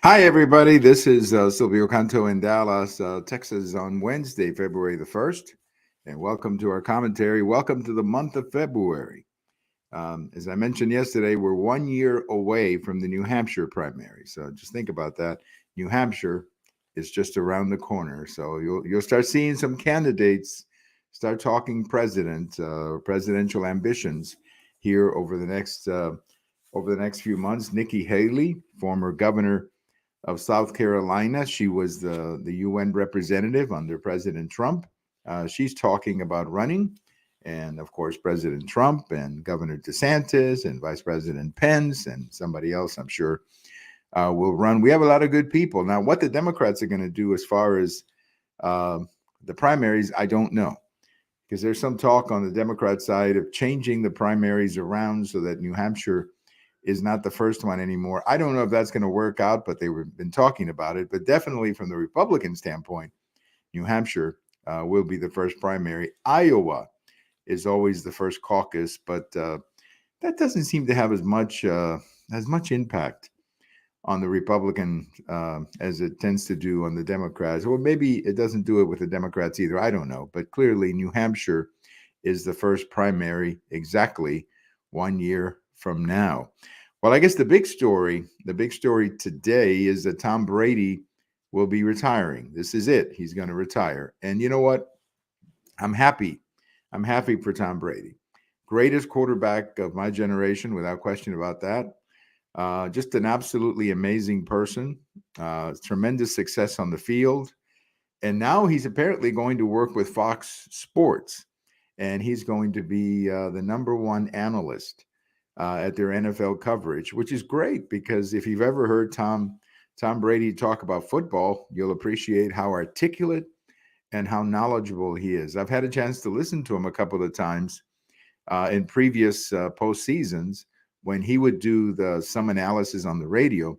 Hi, everybody. This is Silvio Canto in Dallas, Texas on Wednesday, February the 1st. And welcome to our commentary. Welcome to the month of February. As I mentioned yesterday, we're 1 year away from the New Hampshire primary. So just think about that. New Hampshire is just around the corner. So you'll start seeing some candidates start talking presidential ambitions here over the next few months. Nikki Haley, former governor of South Carolina. She was the UN representative under President Trump. She's talking about running. And of course, President Trump and Governor DeSantis and Vice President Pence and somebody else, I'm sure, will run. We have a lot of good people. Now, what the Democrats are going to do as far as uh, the primaries, I don't know. Because there's some talk on the Democrat side of changing the primaries around so that New Hampshire is not the first one anymore. I don't know if that's going to work out, but they've been talking about it. But definitely from the Republican standpoint, New Hampshire will be the first primary. Iowa is always the first caucus, but that doesn't seem to have as much impact on the Republican as it tends to do on the Democrats. Well, maybe it doesn't do it with the Democrats either. I don't know. But clearly, New Hampshire is the first primary exactly 1 year from now. Well, I guess the big story today is that Tom Brady will be retiring. This is it. He's going to retire. And you know what? I'm happy. I'm happy for Tom Brady. Greatest quarterback of my generation, without question about that. Just an absolutely amazing person. Tremendous success on the field. And now he's apparently going to work with Fox Sports, and he's going to be the number one analyst at their NFL coverage, which is great because if you've ever heard Tom Brady talk about football, you'll appreciate how articulate and how knowledgeable he is. I've had a chance to listen to him a couple of times in previous post seasons when he would do some analysis on the radio,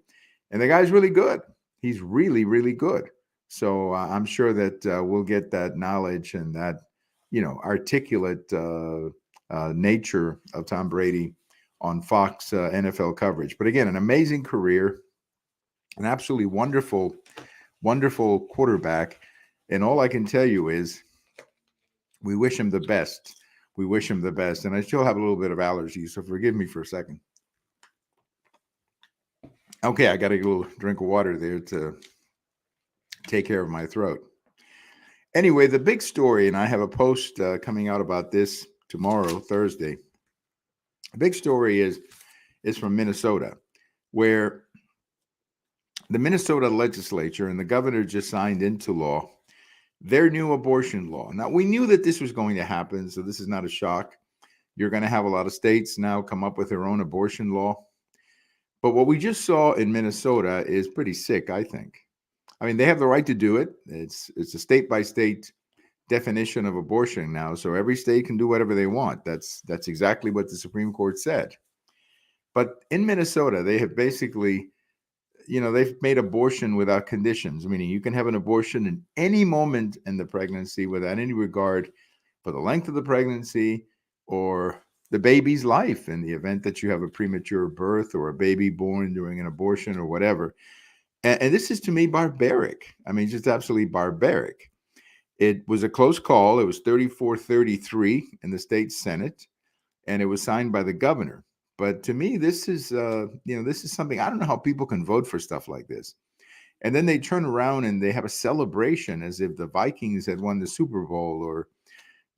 and the guy's really good. He's really, really good. So I'm sure that we'll get that knowledge and that articulate nature of Tom Brady on Fox NFL coverage. But again, an amazing career, an absolutely wonderful, wonderful quarterback. And all I can tell you is we wish him the best. We wish him the best. And I still have a little bit of allergies, so forgive me for a second. Okay, I got to get a little drink of water there to take care of my throat. Anyway, the big story, and I have a post coming out about this tomorrow, Thursday. The big story is from Minnesota, where the Minnesota legislature and the governor just signed into law their new abortion law. Now, we knew that this was going to happen, so this is not a shock. You're going to have a lot of states now come up with their own abortion law. But what we just saw in Minnesota is pretty sick, I think. I mean, they have the right to do it. It's a state by state definition of abortion now, so every state can do whatever they want. That's exactly what the Supreme Court said. But in Minnesota, they have basically, they've made abortion without conditions, meaning you can have an abortion in any moment in the pregnancy without any regard for the length of the pregnancy or the baby's life in the event that you have a premature birth or a baby born during an abortion or whatever. And this is to me barbaric. I mean, just absolutely barbaric. It was a close call. It was 34-33 in the state Senate, and it was signed by the governor. But to me, this is this is something I don't know how people can vote for stuff like this. And then they turn around and they have a celebration as if the Vikings had won the Super Bowl or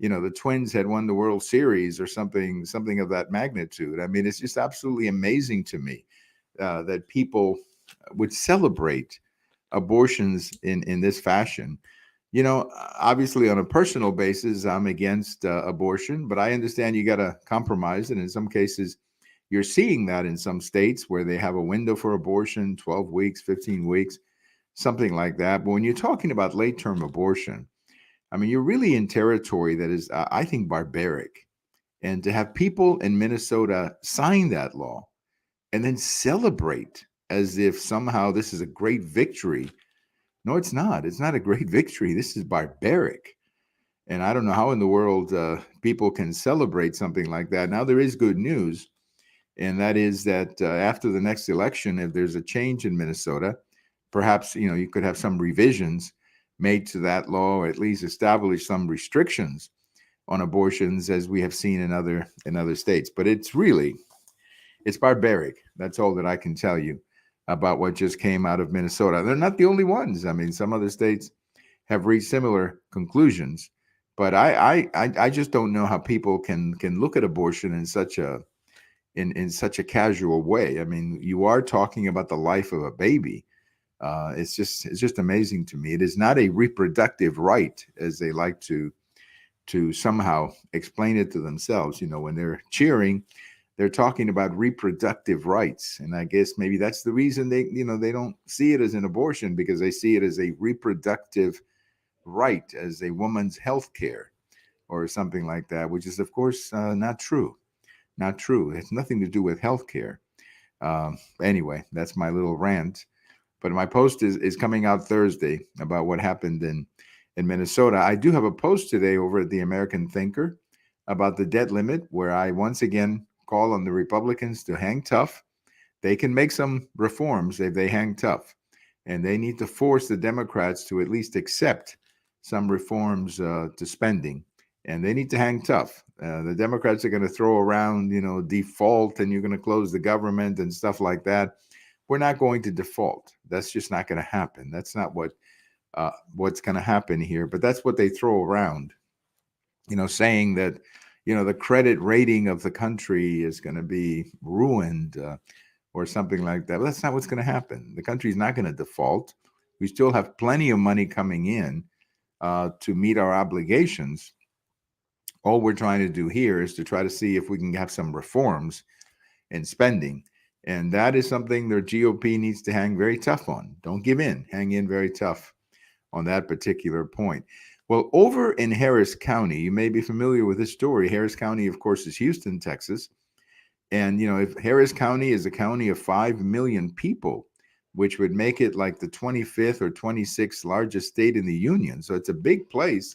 the Twins had won the World Series or something of that magnitude. I mean, it's just absolutely amazing to me that people would celebrate abortions in this fashion. Obviously on a personal basis, I'm against abortion, but I understand you got to compromise. And in some cases, you're seeing that in some states where they have a window for abortion, 12 weeks, 15 weeks, something like that. But when you're talking about late term abortion, I mean, you're really in territory that is, I think, barbaric. And to have people in Minnesota sign that law and then celebrate as if somehow this is a great victory. No, it's not. It's not a great victory. This is barbaric. And I don't know how in the world people can celebrate something like that. Now, there is good news, and that is that after the next election, if there's a change in Minnesota, perhaps you could have some revisions made to that law, or at least establish some restrictions on abortions, as we have seen in other states. But it's barbaric. That's all that I can tell you about what just came out of Minnesota. They're not the only ones. I mean, some other states have reached similar conclusions, but I just don't know how people can look at abortion in such a casual way. I mean, you are talking about the life of a baby. It's just amazing to me. It is not a reproductive right, as they like to somehow explain it to themselves. When they're cheering, they're talking about reproductive rights, and I guess maybe that's the reason they don't see it as an abortion, because they see it as a reproductive right, as a woman's health care or something like that, which is of course not true. Not true. It has nothing to do with health care. Anyway, that's my little rant. But my post is coming out Thursday about what happened in Minnesota. I do have a post today over at the American Thinker about the debt limit, where I once again call on the Republicans to hang tough. They can make some reforms if they hang tough, and they need to force the Democrats to at least accept some reforms to spending, and they need to hang tough. The Democrats are going to throw around, default, and you're going to close the government and stuff like that. We're not going to default. That's just not going to happen. That's not what's going to happen here. But that's what they throw around, saying that the credit rating of the country is going to be ruined, or something like that. But that's not what's going to happen. The country's not going to default. We still have plenty of money coming in to meet our obligations. All we're trying to do here is to try to see if we can have some reforms in spending. And that is something the GOP needs to hang very tough on. Don't give in. Hang in very tough on that particular point. Well, over in Harris County, you may be familiar with this story. Harris County, of course, is Houston, Texas. And, if Harris County is a county of 5 million people, which would make it like the 25th or 26th largest state in the union. So it's a big place.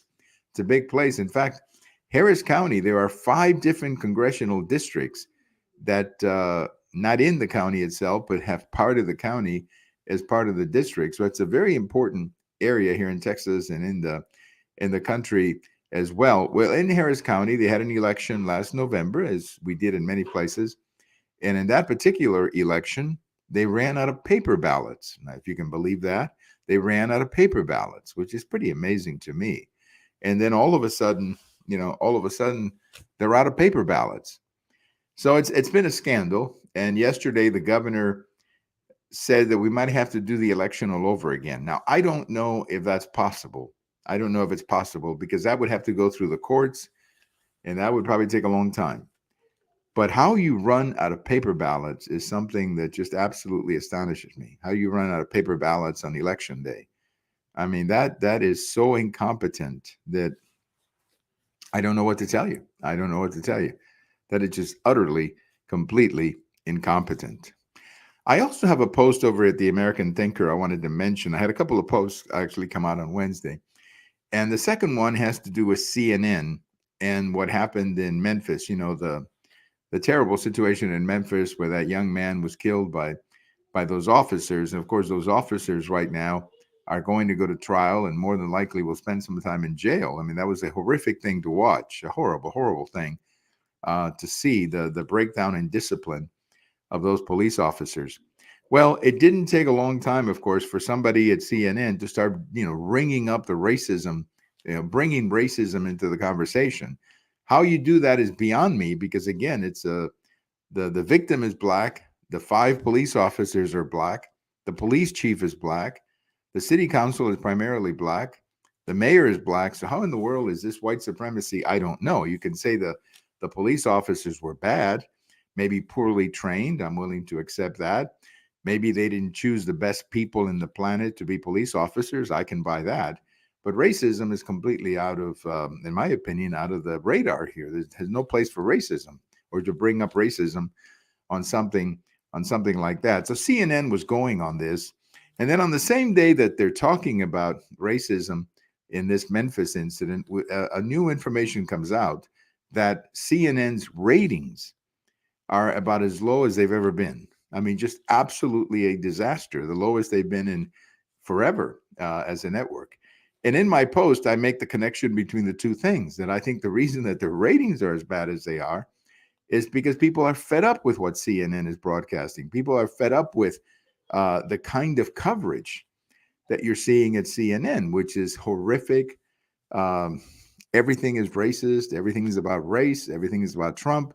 It's a big place. In fact, Harris County, there are 5 different congressional districts that not in the county itself, but have part of the county as part of the district. So it's a very important area here in Texas and in the country as well. Well, in Harris County, they had an election last November, as we did in many places. And in that particular election, they ran out of paper ballots. Now, if you can believe that, they ran out of paper ballots, which is pretty amazing to me. And then all of a sudden, they're out of paper ballots. So it's been a scandal. And yesterday, the governor said that we might have to do the election all over again. Now, I don't know if that's possible. I don't know if it's possible, because that would have to go through the courts, and that would probably take a long time. But how you run out of paper ballots is something that just absolutely astonishes me. How you run out of paper ballots on election day. I mean, that is so incompetent that I don't know what to tell you. I don't know what to tell you. That is just utterly, completely incompetent. I also have a post over at the American Thinker I wanted to mention. I had a couple of posts actually come out on Wednesday. And the second one has to do with CNN and what happened in Memphis. The terrible situation in Memphis, where that young man was killed by those officers. And of course, those officers right now are going to go to trial, and more than likely will spend some time in jail. I mean, that was a horrific thing to watch, a horrible, horrible thing to see, the breakdown in discipline of those police officers. Well, it didn't take a long time, of course, for somebody at CNN to start, ringing up the racism, bringing racism into the conversation. How you do that is beyond me, because again, it's the victim is black, the 5 police officers are black, the police chief is black, the city council is primarily black, the mayor is black. So how in the world is this white supremacy? I don't know. You can say the police officers were bad, maybe poorly trained. I'm willing to accept that. Maybe they didn't choose the best people in the planet to be police officers. I can buy that. But racism is completely out of, in my opinion, out of the radar here. There's no place for racism, or to bring up racism on something like that. So CNN was going on this. And then on the same day that they're talking about racism in this Memphis incident, a new information comes out that CNN's ratings are about as low as they've ever been. I mean, just absolutely a disaster. The lowest they've been forever as a network. And in my post, I make the connection between the two things. That I think the reason that the ratings are as bad as they are is because people are fed up with what CNN is broadcasting. People are fed up with the kind of coverage that you're seeing at CNN, which is horrific. Um, Everything is racist. Everything is about race. Everything is about Trump.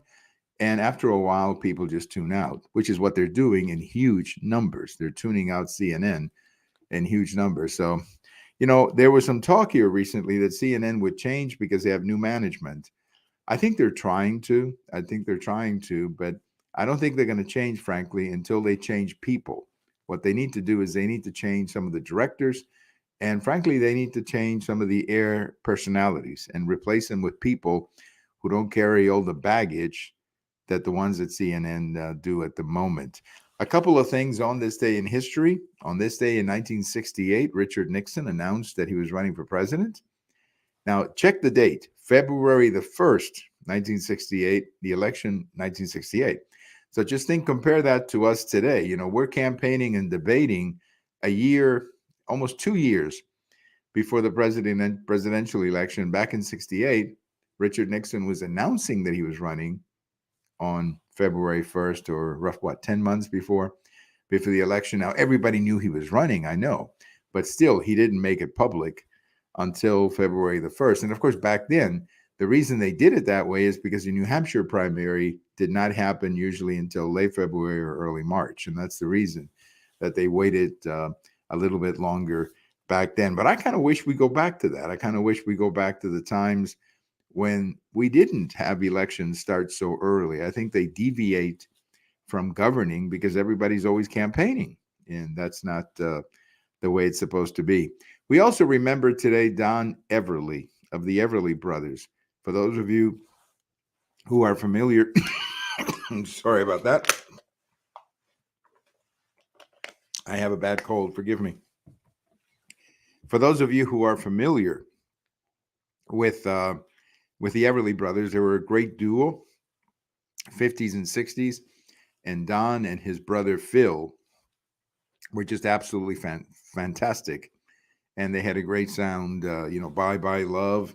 And after a while, people just tune out, which is what they're doing in huge numbers. They're tuning out CNN in huge numbers. So, there was some talk here recently that CNN would change because they have new management. I think they're trying to. But I don't think they're going to change, frankly, until they change people. What they need to do is they need to change some of the directors. And frankly, they need to change some of the air personalities and replace them with people who don't carry all the baggage that the ones at CNN do at the moment. A couple of things on this day in history. On this day in 1968, Richard Nixon announced that he was running for president. Now, check the date, February the 1st, 1968, the election, 1968. So just compare that to us today. We're campaigning and debating a year, almost 2 years before the presidential election. Back in 68, Richard Nixon was announcing that he was running on February 1st, or 10 months before the election. Now, everybody knew he was running, I know, but still, he didn't make it public until February the 1st. And of course, back then, the reason they did it that way is because the New Hampshire primary did not happen usually until late February or early March. And that's the reason that they waited a little bit longer back then. But I kind of wish we go back to that. I kind of wish we go back to the times when we didn't have elections start so early. I think they deviate from governing because everybody's always campaigning, and that's not the way it's supposed to be. We also remember today Don Everly of the Everly Brothers. For those of you who are familiar, sorry about that. I have a bad cold, forgive me. For those of you who are familiar with the Everly Brothers, they were a great duo, 50s and 60s, and Don and his brother Phil were just absolutely fantastic. And they had a great sound, Bye Bye Love,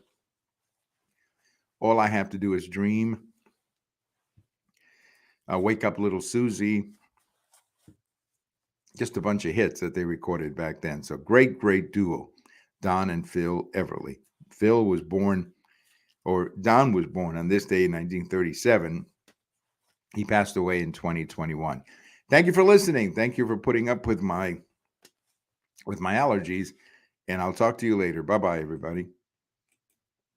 All I Have to Do Is Dream, Wake Up Little Susie, just a bunch of hits that they recorded back then. So great duo, Don and Phil Everly. Don was born on this day in 1937. He passed away in 2021. Thank you for listening. Thank you for putting up with my allergies, and I'll talk to you later. Bye-bye, everybody.